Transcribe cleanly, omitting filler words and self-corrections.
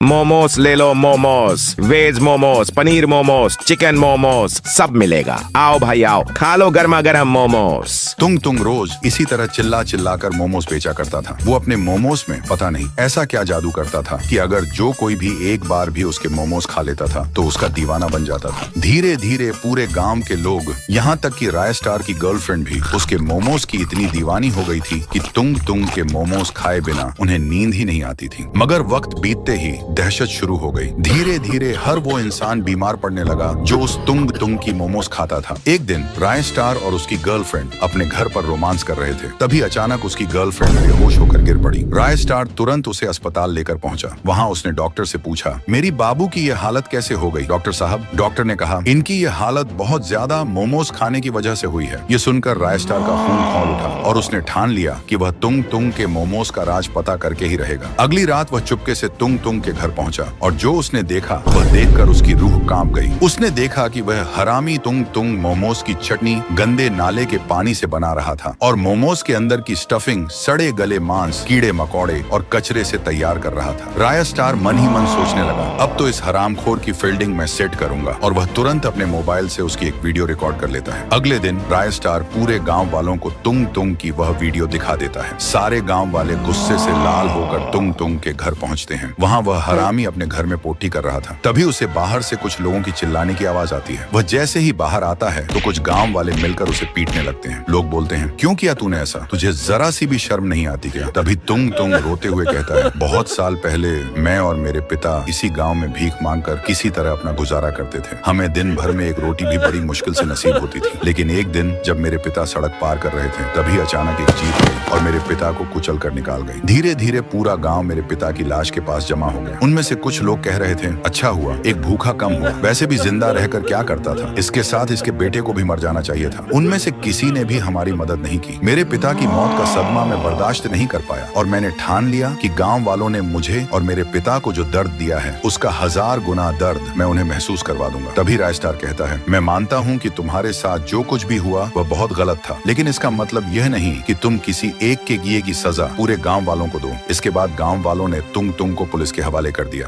मोमोस ले लो, momos, veg momos, paneer momos, chicken momos, सब मिलेगा। आओ भाई आओ, खा लो गर्मा गर्म मोमोस। तुंग रोज इसी तरह चिल्ला चिल्ला कर मोमोस बेचा करता था। वो अपने मोमोस में पता नहीं ऐसा क्या जादू करता था कि अगर जो कोई भी एक बार भी उसके मोमोस खा लेता था तो उसका दीवाना बन जाता था। धीरे धीरे पूरे गांव के लोग, यहाँ तक कि राय स्टार की गर्लफ्रेंड भी उसके मोमोस की इतनी दीवानी हो गई थी कि तुंग के मोमोस खाए बिना उन्हें नींद ही नहीं आती थी। मगर वक्त बीतते ही दहशत शुरू हो गई। धीरे धीरे हर वो इंसान बीमार पड़ने लगा जो उस तुंग की मोमोस खाता था। एक दिन राय स्टार और उसकी गर्लफ्रेंड अपने घर पर रोमांस कर रहे थे। तभी अचानक उसकी गर्लफ्रेंड बेहोश होकर गिर पड़ी। राय स्टार तुरंत उसे अस्पताल लेकर पहुंचा। वहां उसने डॉक्टर से पूछा, मेरी बाबू की ये हालत कैसे हो गई डॉक्टर साहब? डॉक्टर ने कहा, इनकी ये हालत बहुत ज्यादा मोमोस खाने की वजह से हुई है। ये सुनकर राय स्टार का खून खौल उठा और उसने ठान लिया कि वह तुंग के मोमोस का राज पता करके ही रहेगा। अगली रात वह चुपके से तुंग के घर पहुंचा और जो उसने देखा वह देखकर उसकी रूह कांप गई। उसने देखा कि वह हरामी तुंग मोमोस की चटनी गंदे नाले के पानी से बना रहा था और मोमोस के अंदर की स्टफिंग सड़े गले मांस, कीड़े मकोड़े और कचरे से तैयार कर रहा था। राय स्टार मन ही मन सोचने लगा, अब तो इस हरामखोर की फील्डिंग मैं सेट करूंगा, और वह तुरंत अपने मोबाइल से उसकी एक वीडियो रिकॉर्ड कर लेता है। अगले दिन राय स्टार पूरे गाँव वालों को तुंग की वह वीडियो दिखा देता है। सारे गाँव वाले गुस्से से लाल होकर तुंग के घर पहुँचते हैं। वहाँ वह हरामी अपने घर में पोटी कर रहा था। तभी उसे बाहर से कुछ लोगों की चिल्लाने की आवाज आती है। वह जैसे ही बाहर आता है तो कुछ गांव वाले मिलकर उसे पीटने लगते हैं। लोग बोलते हैं, क्यों किया तूने ऐसा? तुझे जरा सी भी शर्म नहीं आती क्या? तभी तुंग रोते हुए कहता है, बहुत साल पहले मैं और मेरे पिता इसी गांव में भीख मांगकर किसी तरह अपना गुजारा करते थे। हमें दिन भर में एक रोटी भी बड़ी मुश्किल से नसीब होती थी। लेकिन एक दिन जब मेरे पिता सड़क पार कर रहे थे तभी अचानक एक जीप आई और मेरे पिता को कुचल कर निकाल गई। धीरे धीरे पूरा गाँव मेरे पिता की लाश के पास जमा हो गया। उनमें से कुछ लोग कह रहे थे, अच्छा हुआ एक भूखा कम हुआ, वैसे भी जिंदा रहकर क्या करता था, इसके साथ इसके बेटे को भी मर जाना चाहिए था। उनमें से किसी ने भी हमारी मदद नहीं की। मेरे पिता की मौत का सदमा मैं बर्दाश्त नहीं कर पाया और मैंने ठान लिया कि गांव वालों ने मुझे और मेरे पिता को जो दर्द दिया है उसका 1000 गुना दर्द मैं उन्हें महसूस करवा दूंगा। तभी राय स्टार कहता है, मैं मानता हूँ कि तुम्हारे साथ जो कुछ भी हुआ वह बहुत गलत था, लेकिन इसका मतलब यह नहीं कि तुम किसी एक के किए की सजा पूरे गाँव वालों को दो। इसके बाद गाँव वालों ने तुंग को पुलिस के हवाले कर दिया।